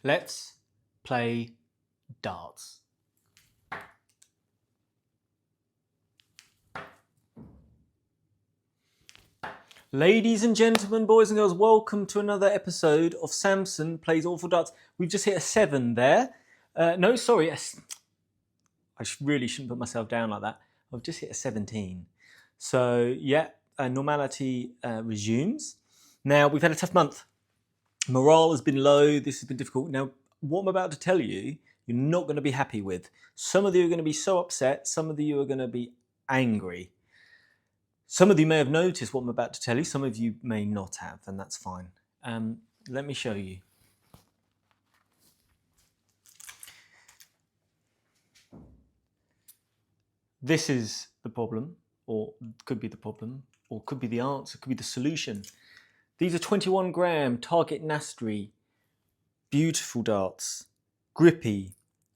Let's play darts. Ladies and gentlemen, boys and girls, welcome to another episode of Samson Plays Awful Darts. We've just hit a 7 there. No, sorry, I really shouldn't put myself down like that. I've just hit a 17. So, yeah, normality resumes. Now, we've had a tough month. Morale has been low, this has been difficult. Now, what I'm about to tell you, you're not going to be happy with. Some of you are going to be so upset, some of you are going to be angry. Some of you may have noticed what I'm about to tell you, some of you may not have, and that's fine. Let me show you. This is the problem, or could be the problem, or could be the answer, could be the solution. These are 21 gram Target Nastri, beautiful darts, grippy.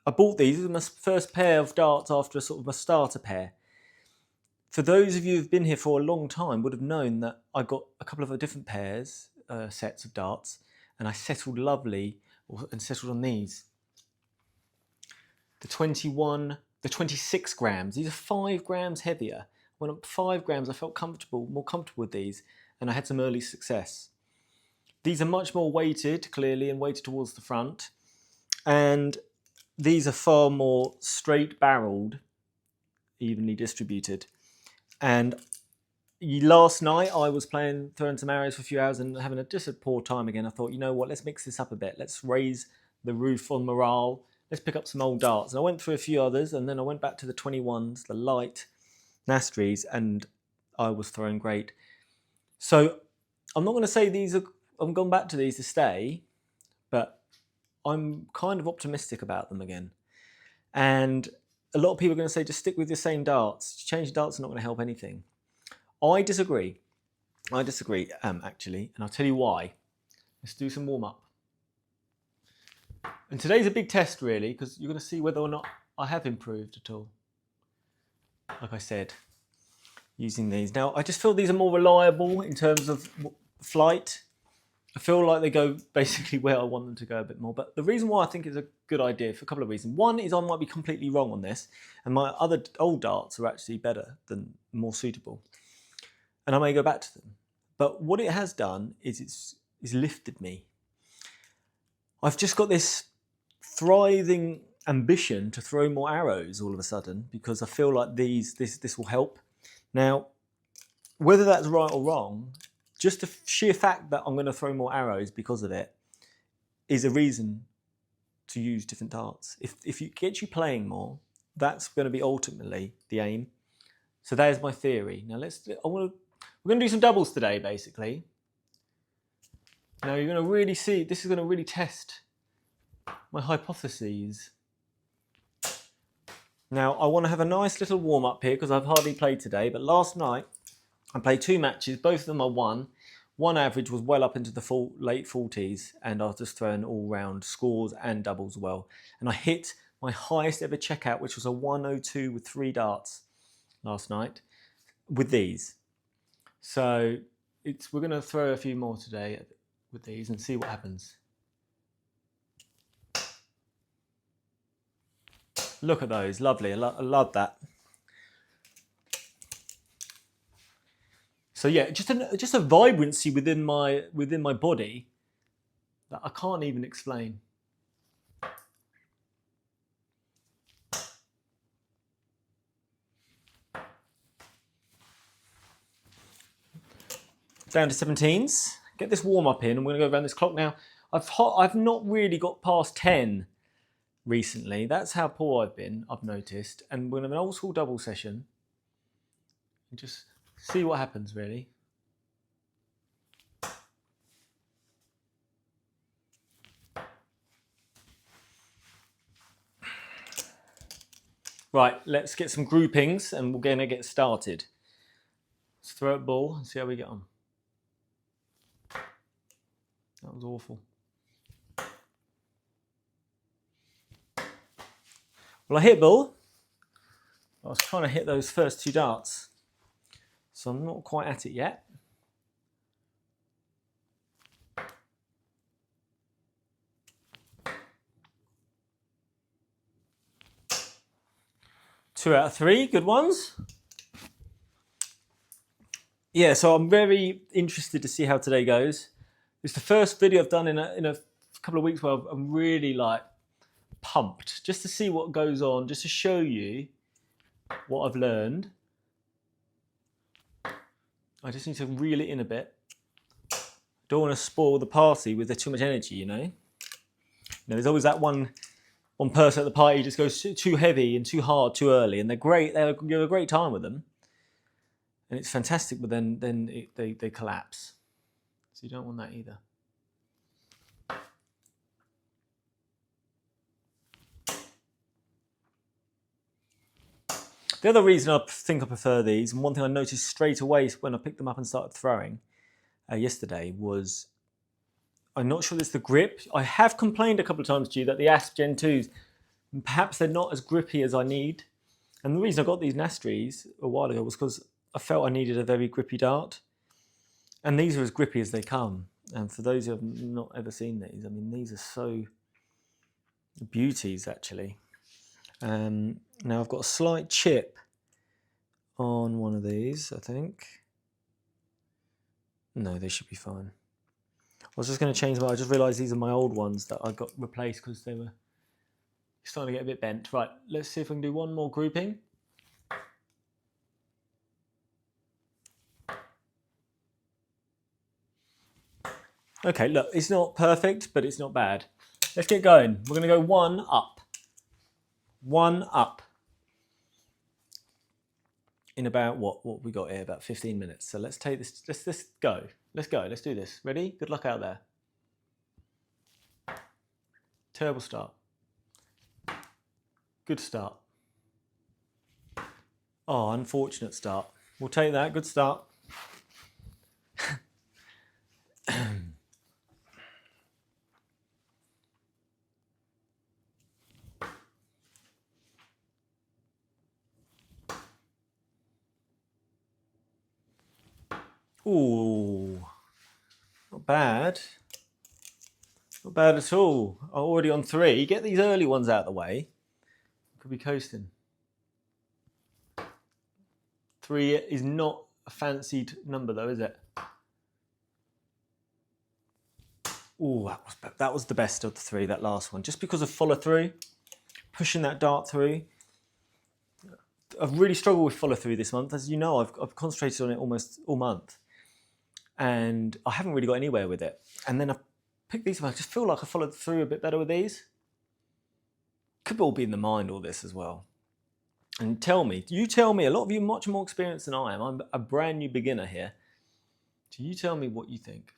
I bought these, these are my first pair of darts after a sort of a starter pair. For those of you who've been here for a long time would have known that I got a couple of different pairs, sets of darts, and I settled lovely and settled on these. The 26 grams, these are 5 grams heavier. When I'm 5 grams, I felt more comfortable with these, and I had some early success. These are much more weighted, clearly, and weighted towards the front. And these are far more straight barreled, evenly distributed. And last night I was throwing some arrows for a few hours and having just a poor time again. I thought, you know what, let's mix this up a bit. Let's raise the roof on morale. Let's pick up some old darts. And I went through a few others, and then I went back to the 21s, the light Nastries, and I was throwing great. So I'm not going to say I'm going back to these to stay, but I'm kind of optimistic about them again. And a lot of people are going to say, just stick with your same darts. Change darts is not going to help anything. I disagree. Actually, and I'll tell you why. Let's do some warm-up. And today's a big test, really, because you're going to see whether or not I have improved at all. Like I said, using these. Now, I just feel these are more reliable in terms of flight. I feel like they go basically where I want them to go a bit more. But the reason why I think it's a good idea, for a couple of reasons. One is I might be completely wrong on this, and my other old darts are actually better, more suitable. And I may go back to them. But what it has done is it's lifted me. I've just got this thriving ambition to throw more arrows all of a sudden, because I feel like this will help. Now, whether that's right or wrong, just the sheer fact that I'm going to throw more arrows because of it is a reason to use different darts. If it gets you playing more, that's going to be ultimately the aim. So there's my wery. Now we're going to do some doubles today, basically. Now you're going to really see, this is going to really test my hypotheses. Now I want to have a nice little warm up here because I've hardly played today, but last night I played 2 matches, both of them I won. One average was well up into the late 40s, and I was just throwing all round scores and doubles well. And I hit my highest ever checkout, which was a 102 with 3 darts last night with these. So we're going to throw a few more today with these and see what happens. Look at those, lovely. I love that. So yeah, just a vibrancy within my body that I can't even explain. Down to 17s. Get this warm up in, and we're going to go around this clock now. I've not really got past 10 recently. That's how poor I've been, I've noticed. And we're going to have an old school double session and just see what happens, really. Right, let's get some groupings and we're going to get started. Let's throw a ball and see how we get on. That was awful. Well, I hit ball. I was trying to hit those first 2 darts, so I'm not quite at it yet. 2 out of 3, good ones. Yeah, so I'm very interested to see how today goes. It's the first video I've done in a couple of weeks where I'm really like pumped just to see what goes on, just to show you what I've learned. I just need to reel it in a bit. Don't want to spoil the party with too much energy, you know. There's always that one person at the party who just goes too heavy and too hard too early, and they're great. You have a great time with them, and it's fantastic. But then they collapse. So you don't want that either. The other reason I think I prefer these, and one thing I noticed straight away when I picked them up and started throwing yesterday, was I'm not sure it's the grip. I have complained a couple of times to you that the Asp Gen 2s, perhaps they're not as grippy as I need. And the reason I got these Nastries a while ago was because I felt I needed a very grippy dart. And these are as grippy as they come. And for those who have not ever seen these, I mean, these are so beauties, actually. Now I've got a slight chip on one of these, I think. No, they should be fine. I was just going to change them. I just realised these are my old ones that I got replaced because they were starting to get a bit bent. Right, let's see if I can do one more grouping. Okay, look, it's not perfect, but it's not bad. Let's get going. We're going to go 1 up. 1 up. In about, what we got here, about 15 minutes. So let's take this, let's go. Let's go, let's do this. Ready? Good luck out there. Terrible start. Good start. Oh, unfortunate start. We'll take that, good start. Ooh, not bad. Not bad at all. I'm already on 3. Get these early ones out of the way. Could be coasting. 3 is not a fancied number though, is it? Ooh, that was the best of the 3, that last one. Just because of follow through, pushing that dart through. I've really struggled with follow through this month. As you know, I've concentrated on it almost all month. And I haven't really got anywhere with it. And then I've picked these up. I just feel like I followed through a bit better with these. Could all be in the mind, all this as well. And you tell me, a lot of you are much more experienced than I am. I'm a brand new beginner here. So you tell me what you think.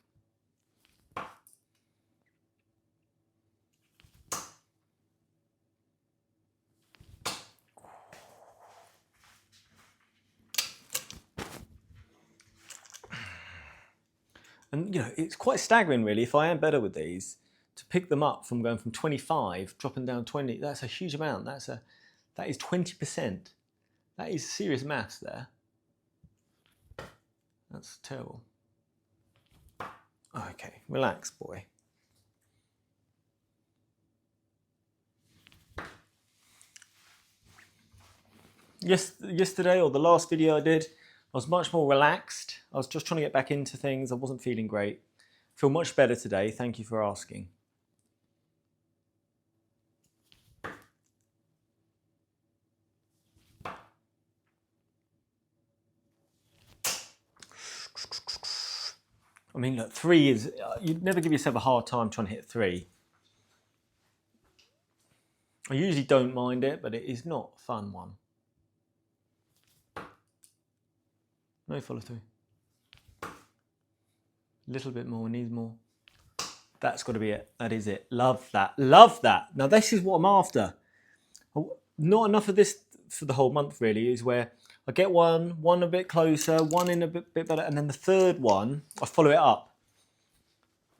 And you know, it's quite staggering really, if I am better with these, to pick them up from going from 25, dropping down 20, that's a huge amount. That is 20%. That is serious maths there. That's terrible. Okay, relax, boy. Yesterday, or the last video I did, I was much more relaxed. I was just trying to get back into things. I wasn't feeling great. I feel much better today. Thank you for asking. I mean, look, 3 is, you'd never give yourself a hard time trying to hit 3. I usually don't mind it, but it is not a fun one. No follow through. A little bit more, needs more. That's got to be it. That is it. Love that. Love that. Now this is what I'm after. Not enough of this for the whole month really, is where I get one a bit closer, one in a bit better, and then the third one, I follow it up.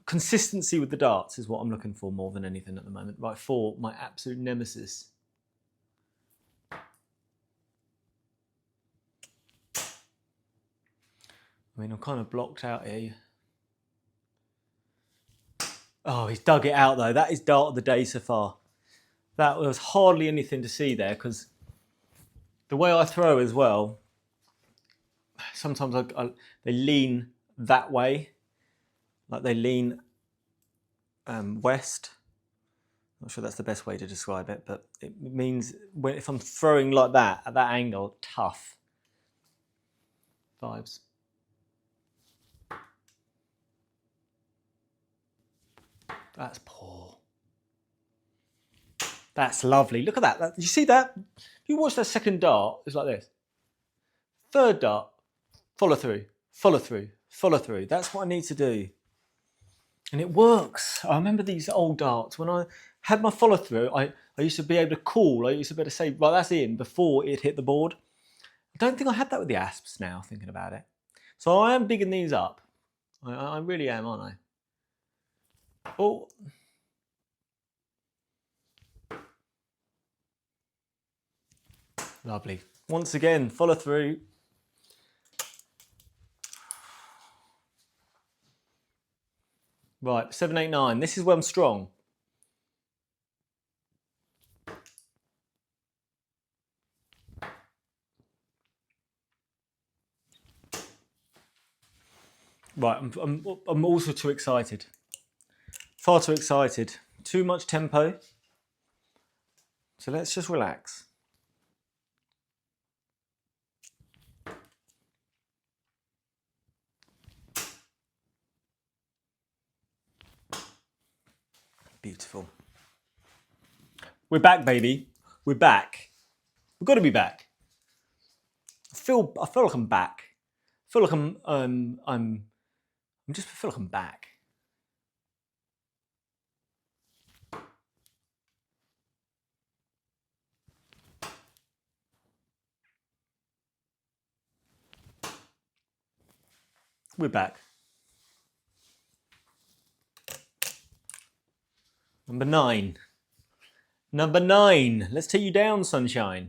Consistency with the darts is what I'm looking for more than anything at the moment. Right, 4, my absolute nemesis. I mean, I'm kind of blocked out here. Oh, he's dug it out though. That is dart of the day so far. That was hardly anything to see there because The way I throw as well, sometimes they lean that way, like they lean west. Not sure that's the best way to describe it, but it means if I'm throwing like that, at that angle, tough. Vibes. That's poor. That's lovely. Look at that. You see that? You watch that second dart, it's like this. Third dart, follow through, follow through, follow through. That's what I need to do. And it works. I remember these old darts. When I had my follow through, I used to be able to call. I used to be able to say, right, that's in, before it hit the board. I don't think I had that with the asps now, thinking about it. So I am bigging these up. I really am, aren't I? Oh. Lovely. Once again, follow through. Right, 7, 8, 9. This is where I'm strong. Right, I'm also too excited. Far too excited. Too much tempo. So let's just relax. Beautiful. We're back, baby. We're back. We've got to be back. I feel like I'm back. I feel like I feel like I'm back. We're back. Number 9. Number 9. Let's take you down, sunshine.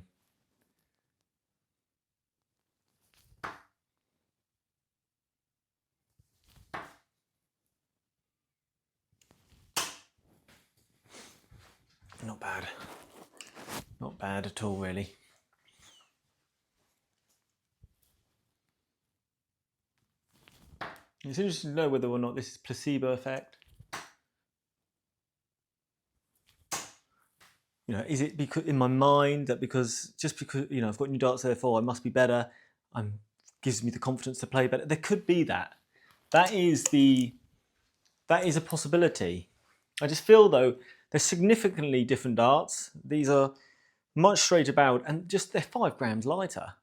Not bad. Not bad at all, really. It's interesting to know whether or not this is placebo effect. You know, is it because in my mind that just because I've got new darts, therefore I must be better. Gives me the confidence to play better. There could be that. That is a possibility. I just feel though they're significantly different darts. These are much straighter barreled and just they're 5 grams lighter.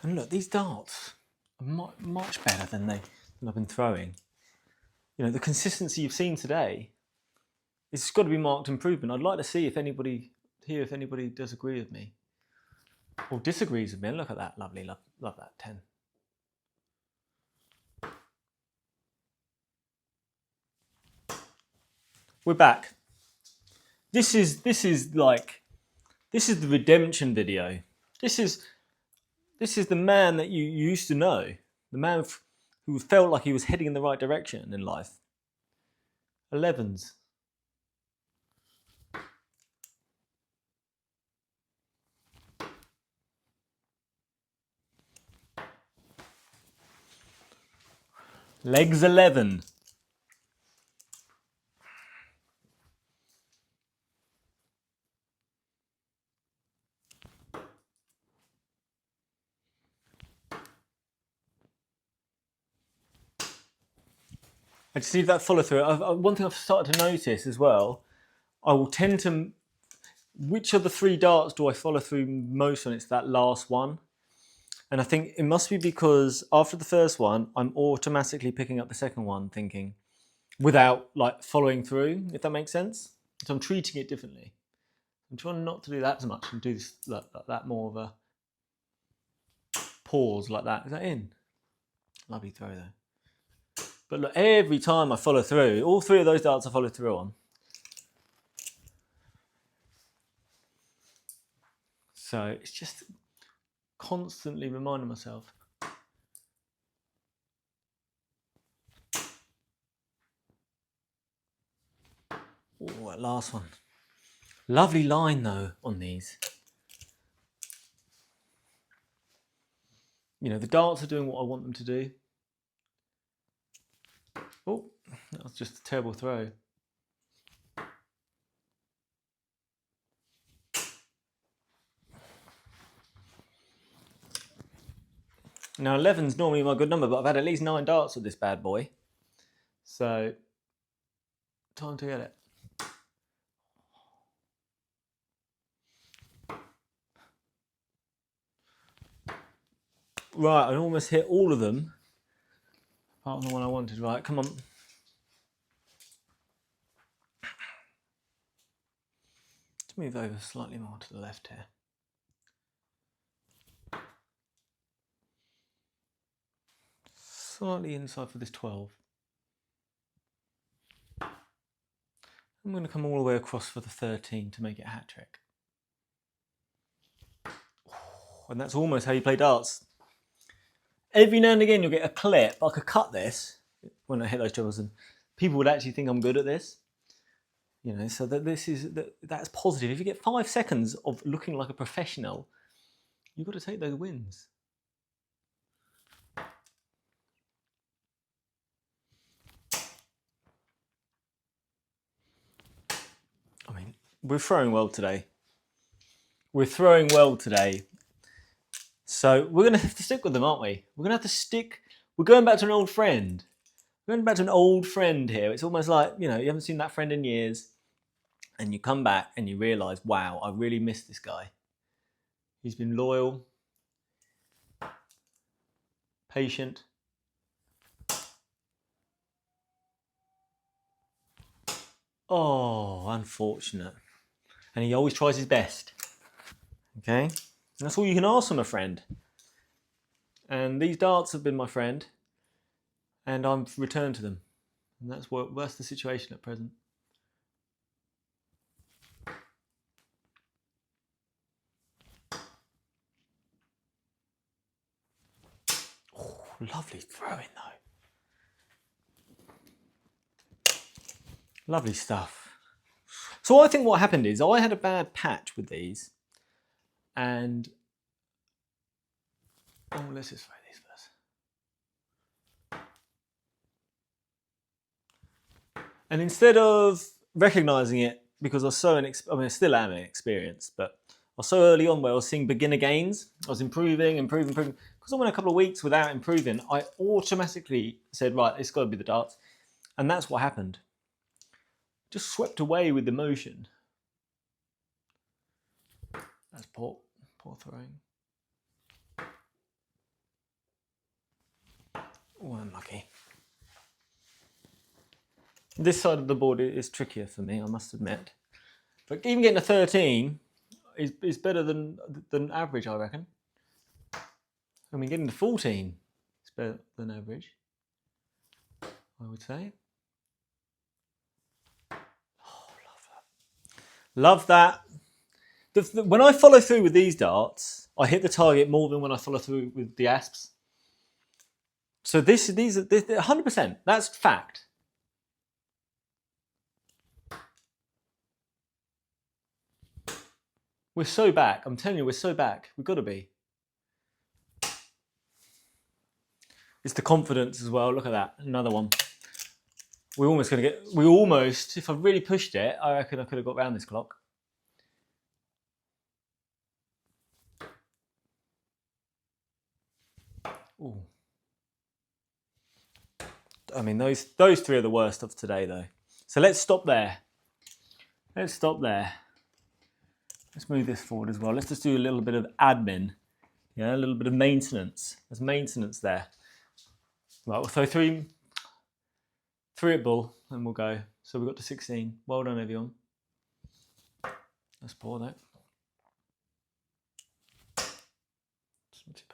And look, these darts are much better than I've been throwing. You know, the consistency you've seen today, it's got to be marked improvement. I'd like to see if anybody does agree with me or disagrees with me. And look at that, lovely, love that 10. We're back. This is the redemption video. This is the man that you used to know, the man who felt like he was heading in the right direction in life. 11s. Legs 11. I just need that follow through. One thing I've started to notice as well, I will tend to, which of the 3 darts do I follow through most on? It's that last one. And I think it must be because after the first one, I'm automatically picking up the second one thinking, without like following through, if that makes sense. So I'm treating it differently. I'm trying not to do that as much and do this that more of a pause like that. Is that in? Lovely throw though. But look, every time I follow through, all 3 of those darts I follow through on. So it's just constantly reminding myself. Oh, that last one. Lovely line though on these. You know, the darts are doing what I want them to do. Oh, that was just a terrible throw. Now 11's normally my good number, but I've had at least 9 darts with this bad boy. So, time to get it. Right, I almost hit all of them. Apart from the one I wanted. Right, come on. Let's move over slightly more to the left here. Slightly inside for this 12. I'm going to come all the way across for the 13 to make it a hat trick. And that's almost how you play darts. Every now and again you'll get a clip. I could cut this when I hit those trebles and people would actually think I'm good at this. You know, so that's positive. If you get 5 seconds of looking like a professional, you've got to take those wins. I mean, we're throwing well today. We're throwing well today. So we're going to have to stick with them, aren't we? We're going to have to stick. We're going back to an old friend. We're going back to an old friend here. It's almost like, you know, you haven't seen that friend in years. And you come back and you realise, wow, I really miss this guy. He's been loyal, patient. Oh, unfortunate. And he always tries his best. Okay? And that's all you can ask from a friend. And these darts have been my friend. And I've returned to them. And that's the situation at present. Oh, lovely throwing though. Lovely stuff. So I think what happened is I had a bad patch with these. And oh, let's just throw these first. And instead of recognising it, because I was so I still am inexperienced, but I was so early on where I was seeing beginner gains, I was improving. Because I went a couple of weeks without improving, I automatically said, right, it's got to be the darts. And that's what happened. Just swept away with the motion. That's poor throwing. Oh, unlucky. This side of the board is trickier for me, I must admit. But even getting a 13 is better than average, I reckon. I mean, getting to 14 is better than average, I would say. Oh, love that. Love that. When I follow through with these darts, I hit the target more than when I follow through with the asps. So these are 100%. That's fact. We're so back. I'm telling you, we're so back. We've got to be. It's the confidence as well. Look at that. Another one. We're almost going to get... if I really pushed it, I reckon I could have got round this clock. Ooh. I mean, those 3 are the worst of today, though. So let's stop there. Let's stop there. Let's move this forward as well. Let's just do a little bit of admin. Yeah, a little bit of maintenance. There's maintenance there. Right, we'll throw 3 at bull and we'll go. So we got to 16. Well done, everyone. That's poor, though. It's not too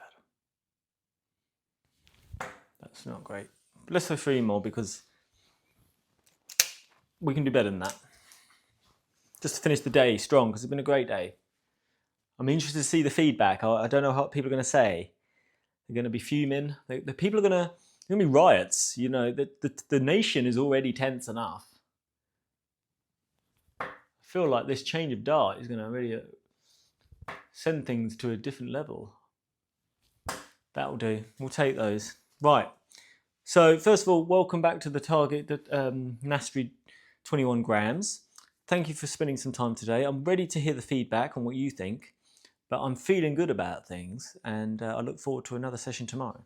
bad. That's not great. But let's throw 3 more because we can do better than that. Just to finish the day strong because it's been a great day. I'm interested to see the feedback. I don't know what people are going to say. They're going to be fuming. The people are going to be riots. You know, the nation is already tense enough. I feel like this change of dart is going to really send things to a different level. That'll do. We'll take those. Right. So first of all, welcome back to the target Nastri 21 grams. Thank you for spending some time today. I'm ready to hear the feedback on what you think, but I'm feeling good about things, and I look forward to another session tomorrow.